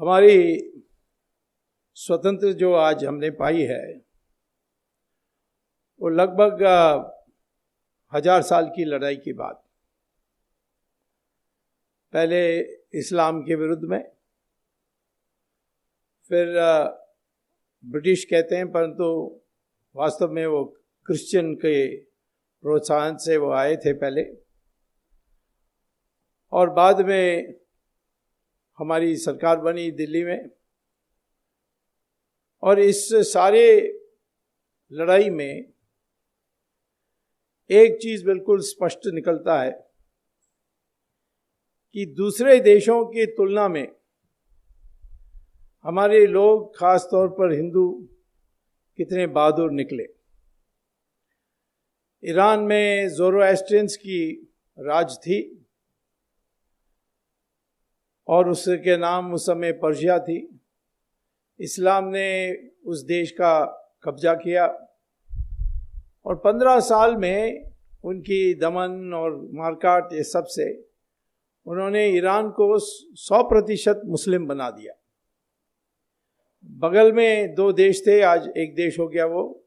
हमारी स्वतंत्र जो आज हमने पाई है वो लगभग 1000 साल की लड़ाई की बात। पहले इस्लाम के विरुद्ध में, फिर ब्रिटिश कहते हैं परंतु वास्तव में वो क्रिश्चियन के प्रोत्साहन से वो आए थे पहले, और बाद में हमारी सरकार बनी दिल्ली में। और इस सारे लड़ाई में एक चीज बिल्कुल स्पष्ट निकलता है कि दूसरे देशों की तुलना में हमारे लोग, खास तौर पर हिंदू, कितने बहादुर निकले। ईरान में ज़ोरोएस्ट्रियंस की राज थी और उसके नाम उस समय पर्शिया थी। इस्लाम ने उस देश का कब्जा किया और 15 साल में उनकी दमन और मारकाट ये सब से उन्होंने ईरान को 100% मुस्लिम बना दिया। बगल में 2 देश थे, आज एक देश हो गया, वो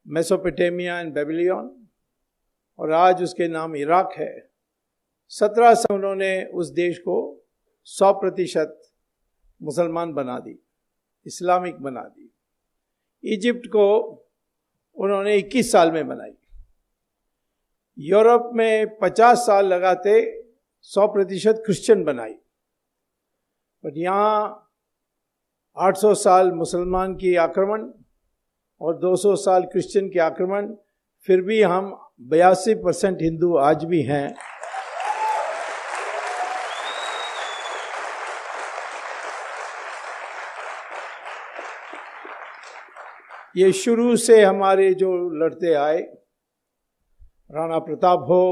मेसोपोटामिया एंड बेबीलोन, और आज उसके नाम इराक है। 17 से उन्होंने उस देश को 100% मुसलमान बना दी, इस्लामिक बना दी। इजिप्ट को उन्होंने 21 साल में बनाई। यूरोप में 50 साल लगाते 100% क्रिश्चियन बनाई। बट यहाँ 800 साल मुसलमान की आक्रमण और 200 साल क्रिश्चियन के आक्रमण, फिर भी हम 82% हिंदू आज भी हैं। ये शुरू से हमारे जो लड़ते आए, राणा प्रताप हो,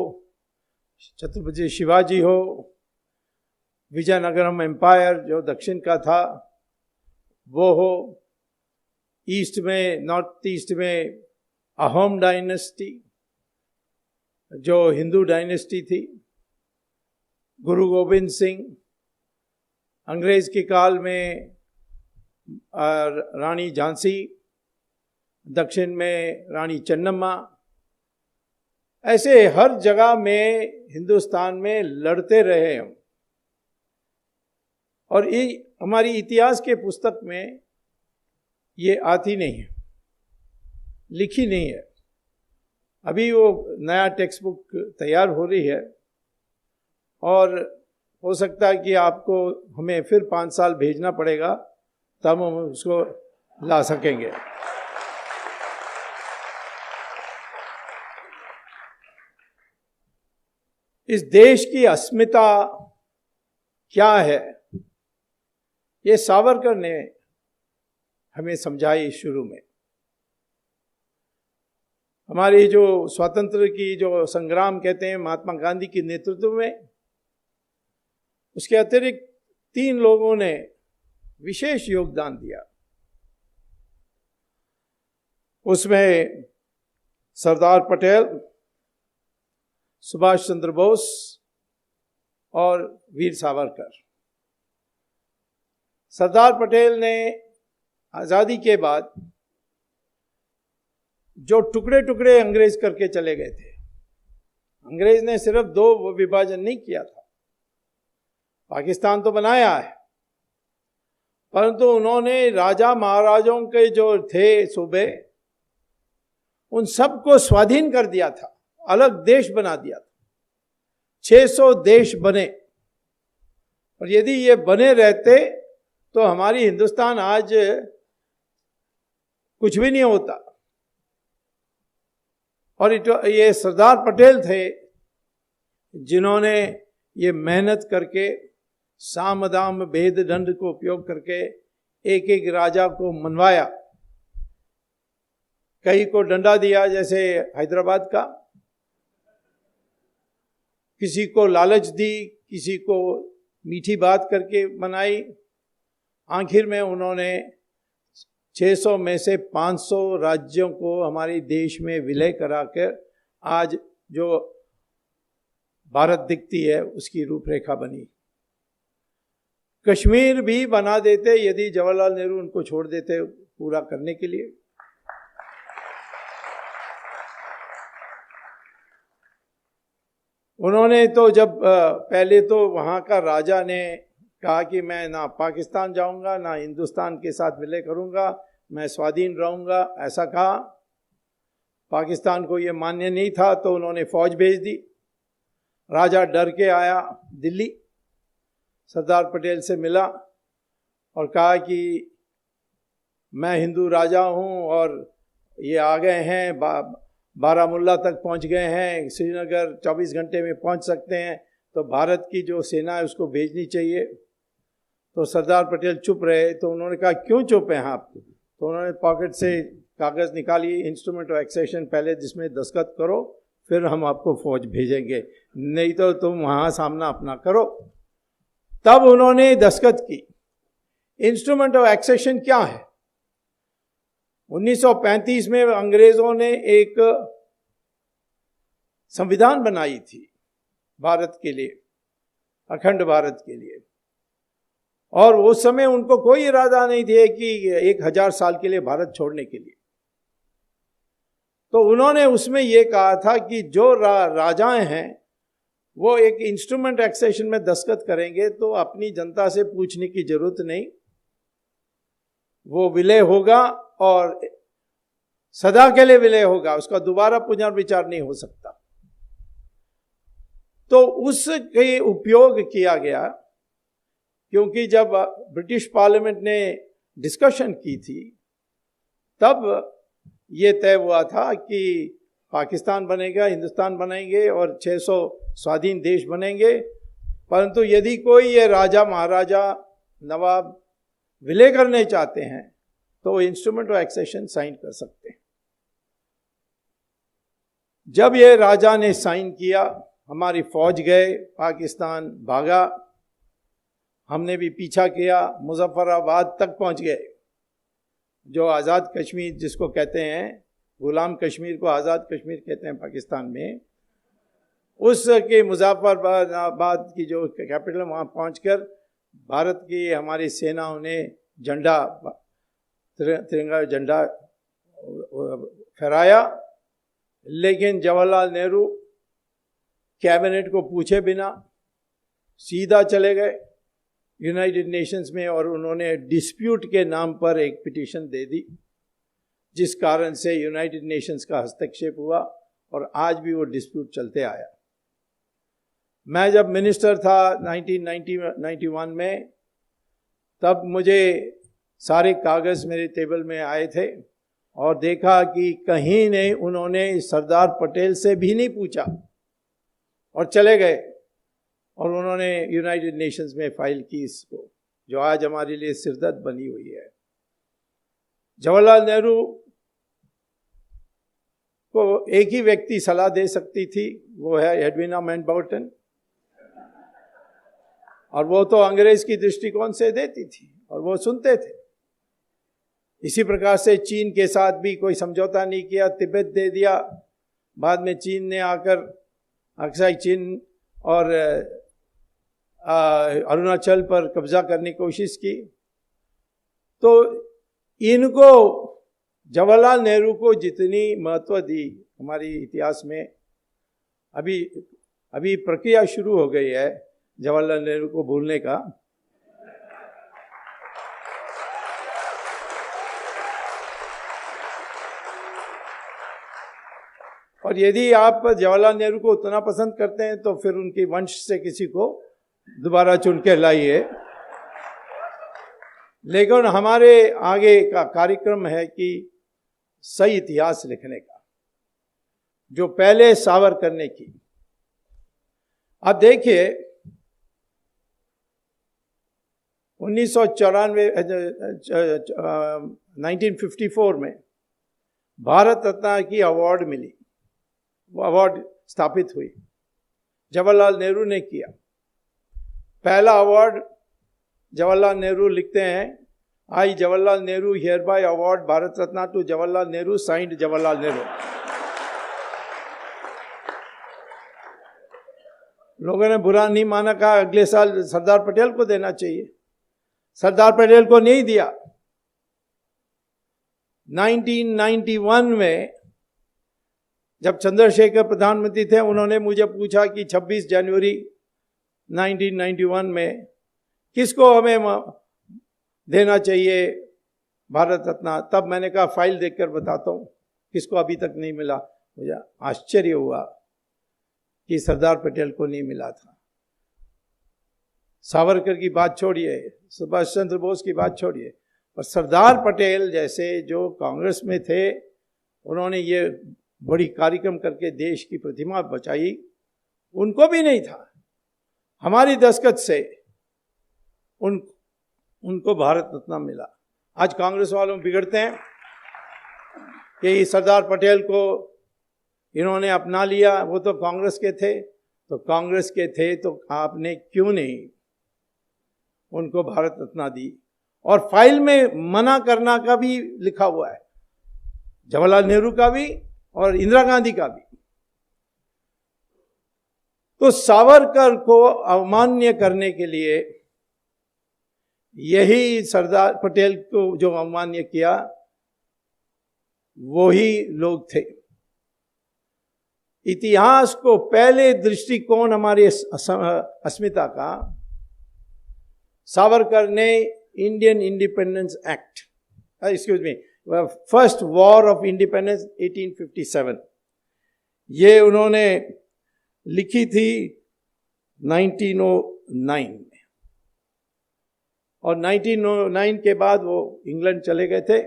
छत्रपति शिवाजी हो, विजयनगरम एम्पायर जो दक्षिण का था वो हो, ईस्ट में, नॉर्थ ईस्ट में अहोम डायनेस्टी जो हिंदू डायनेस्टी थी, गुरु गोविंद सिंह, अंग्रेज के काल में रानी झांसी, दक्षिण में रानी चन्नम्मा, ऐसे हर जगह में हिंदुस्तान में लड़ते रहे हम। और ये हमारी इतिहास के पुस्तक में ये आती नहीं है, लिखी नहीं है। अभी वो नया टेक्स्ट बुक तैयार हो रही है और हो सकता है कि आपको हमें फिर 5 साल भेजना पड़ेगा तब हम उसको ला सकेंगे। इस देश की अस्मिता क्या है, ये सावरकर ने हमें समझाई शुरू में। हमारी जो स्वातंत्र की जो संग्राम कहते हैं महात्मा गांधी के नेतृत्व में, उसके अतिरिक्त 3 लोगों ने विशेष योगदान दिया। उसमें सरदार पटेल, सुभाष चंद्र बोस और वीर सावरकर। सरदार पटेल ने आज़ादी के बाद जो टुकड़े टुकड़े अंग्रेज करके चले गए थे, अंग्रेज ने सिर्फ 2 विभाजन नहीं किया था, पाकिस्तान तो बनाया है, परंतु उन्होंने राजा महाराजों के जो थे सूबे, उन सबको स्वाधीन कर दिया था, अलग देश बना दिया था। 600 देश बने, और यदि ये बने रहते तो हमारी हिंदुस्तान आज कुछ भी नहीं होता। और ये सरदार पटेल थे जिन्होंने ये मेहनत करके, साम दाम भेद दंड को उपयोग करके एक एक राजा को मनवाया। कई को डंडा दिया, जैसे हैदराबाद का, किसी को लालच दी, किसी को मीठी बात करके मनाई। आखिर में उन्होंने 600 में से 500 राज्यों को हमारे देश में विलय कराकर आज जो भारत दिखती है उसकी रूपरेखा बनी। कश्मीर भी बना देते यदि जवाहरलाल नेहरू उनको छोड़ देते पूरा करने के लिए। उन्होंने तो जब पहले तो वहाँ का राजा ने कहा कि मैं ना पाकिस्तान जाऊंगा ना हिंदुस्तान के साथ विलय करूंगा, मैं स्वाधीन रहूंगा, ऐसा कहा। पाकिस्तान को ये मान्य नहीं था तो उन्होंने फौज भेज दी। राजा डर के आया दिल्ली, सरदार पटेल से मिला और कहा कि मैं हिंदू राजा हूँ और ये आ गए हैं, बारामुल्ला तक पहुँच गए हैं, श्रीनगर 24 घंटे में पहुँच सकते हैं, तो भारत की जो सेना है उसको भेजनी चाहिए। तो सरदार पटेल चुप रहे। तो उन्होंने कहा क्यों चुप हैं आप? तो उन्होंने पॉकेट से कागज़ निकाली, इंस्ट्रूमेंट ऑफ एक्सेशन, पहले जिसमें दस्तखत करो फिर हम आपको फौज भेजेंगे, नहीं तो तुम वहाँ सामना अपना करो। तब उन्होंने दस्तखत की। इंस्ट्रूमेंट ऑफ एक्सेशन क्या है? 1935 में अंग्रेजों ने एक संविधान बनाई थी भारत के लिए, अखंड भारत के लिए, और उस समय उनको कोई इरादा नहीं थे कि 1000 साल के लिए भारत छोड़ने के लिए। तो उन्होंने उसमें यह कहा था कि जो राजाएं हैं वो एक इंस्ट्रूमेंट एक्सेशन में दस्तखत करेंगे तो अपनी जनता से पूछने की जरूरत नहीं, वो विलय होगा और सदा के लिए विलय होगा, उसका दोबारा पुनर्विचार नहीं हो सकता। तो उसके उपयोग किया गया, क्योंकि जब ब्रिटिश पार्लियामेंट ने डिस्कशन की थी तब ये तय हुआ था कि पाकिस्तान बनेगा, हिंदुस्तान बनेंगे और 600 स्वाधीन देश बनेंगे, परंतु यदि कोई ये राजा महाराजा नवाब विलय करने चाहते हैं तो इंस्ट्रूमेंट ऑफ एक्सेशन साइन कर सकते हैं। जब ये राजा ने साइन किया, हमारी फौज गए, पाकिस्तान भागा, हमने भी पीछा किया, मुजफ्फराबाद तक पहुंच गए, जो आज़ाद कश्मीर जिसको कहते हैं, गुलाम कश्मीर को आज़ाद कश्मीर कहते हैं पाकिस्तान में, उसके मुजफ्फराबाद की जो कैपिटल, वहाँ पहुंचकर भारत की हमारी सेनाओं ने झंडा, तिरंगा झंडा फहराया। लेकिन जवाहरलाल नेहरू कैबिनेट को पूछे बिना सीधा चले गए यूनाइटेड नेशंस में और उन्होंने डिस्प्यूट के नाम पर एक पिटीशन दे दी, जिस कारण से यूनाइटेड नेशंस का हस्तक्षेप हुआ और आज भी वो डिस्प्यूट चलते आया। मैं जब मिनिस्टर था 1991 में, तब मुझे सारे कागज़ मेरे टेबल में आए थे और देखा कि कहीं नहीं उन्होंने सरदार पटेल से भी नहीं पूछा और चले गए और उन्होंने यूनाइटेड नेशंस में फाइल की इसको, जो आज हमारे लिए सिरदर्द बनी हुई है। जवाहरलाल नेहरू को एक ही व्यक्ति सलाह दे सकती थी, वो है एडविना माउंटबेटन, और वो तो अंग्रेज की दृष्टिकोण से देती थी और वो सुनते थे। इसी प्रकार से चीन के साथ भी कोई समझौता नहीं किया, तिब्बत दे दिया। बाद में चीन ने आकर अक्साई चीन और अरुणाचल पर कब्जा करने की कोशिश की। तो इनको, जवाहरलाल नेहरू को जितनी महत्व दी हमारी इतिहास में, अभी प्रक्रिया शुरू हो गई है जवाहरलाल नेहरू को भूलने का। और यदि आप जवाहरलाल नेहरू को उतना पसंद करते हैं तो फिर उनके वंश से किसी को दोबारा चुन के लाइए। लेकिन हमारे आगे का कार्यक्रम है कि सही इतिहास लिखने का, जो पहले सावरकर ने की। अब देखिए 1954 में भारत रत्न की अवार्ड मिली, वो अवार्ड स्थापित हुई, जवाहरलाल नेहरू ने किया। पहला अवार्ड जवाहरलाल नेहरू लिखते हैं, I Jawaharlal Nehru hereby award Bharat Ratna to Jawaharlal Nehru, signed Jawaharlal Nehru. लोगों ने बुरा नहीं माना, कहा अगले साल सरदार पटेल को देना चाहिए। सरदार पटेल को नहीं दिया। 1991 में जब चंद्रशेखर प्रधानमंत्री थे, उन्होंने मुझे पूछा कि 26 जनवरी 1991 में किसको हमें देना चाहिए भारत रत्न। तब मैंने कहा फाइल देखकर बताता हूँ किसको अभी तक नहीं मिला। मुझे आश्चर्य हुआ कि सरदार पटेल को नहीं मिला था। सावरकर की बात छोड़िए, सुभाष चंद्र बोस की बात छोड़िए, पर सरदार पटेल जैसे जो कांग्रेस में थे, उन्होंने ये बड़ी कार्यक्रम करके देश की प्रतिमा बचाई, उनको भी नहीं था। हमारी दस्तखत से उनको भारत रत्न मिला। आज कांग्रेस वालों बिगड़ते हैं कि सरदार पटेल को इन्होंने अपना लिया, वो तो कांग्रेस के थे। तो कांग्रेस के थे तो आपने क्यों नहीं उनको भारत रत्न दी? और फाइल में मना करना का भी लिखा हुआ है, जवाहरलाल नेहरू का भी और इंदिरा गांधी का भी। तो सावरकर को अवमान्य करने के लिए यही सरदार पटेल को जो अवमान्य किया, वही लोग थे। इतिहास को पहले दृष्टिकोण हमारे अस्मिता का, सावरकर ने Indian independence act, excuse me, first war of independence 1857, ये उन्होंने लिखी थी 1909 में। और 1909 के बाद वो इंग्लैंड चले गए थे।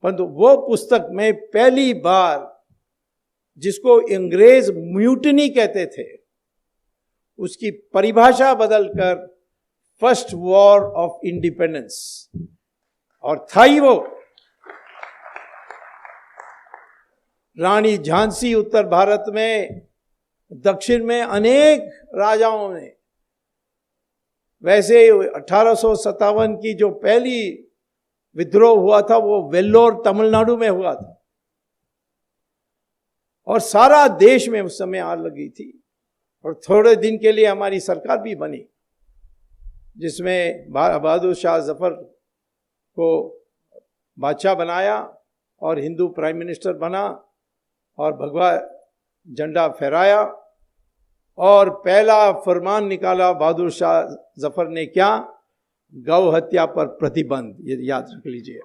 परंतु वो पुस्तक में पहली बार, जिसको अंग्रेज म्यूटनी कहते थे, उसकी परिभाषा बदलकर फर्स्ट वॉर ऑफ इंडिपेंडेंस, और था ही वो रानी झांसी उत्तर भारत में, दक्षिण में अनेक राजाओं ने। वैसे 1857 की जो पहली विद्रोह हुआ था वो वेल्लोर तमिलनाडु में हुआ था, और सारा देश में उस समय आग लगी थी। और थोड़े दिन के लिए हमारी सरकार भी बनी, जिसमें बहादुर शाह जफर को बादशाह बनाया और हिंदू प्राइम मिनिस्टर बना, और भगवा झंडा फहराया, और पहला फरमान निकाला बहादुर शाह जफर ने, क्या? गौ हत्या पर प्रतिबंध। ये याद रख लीजिए।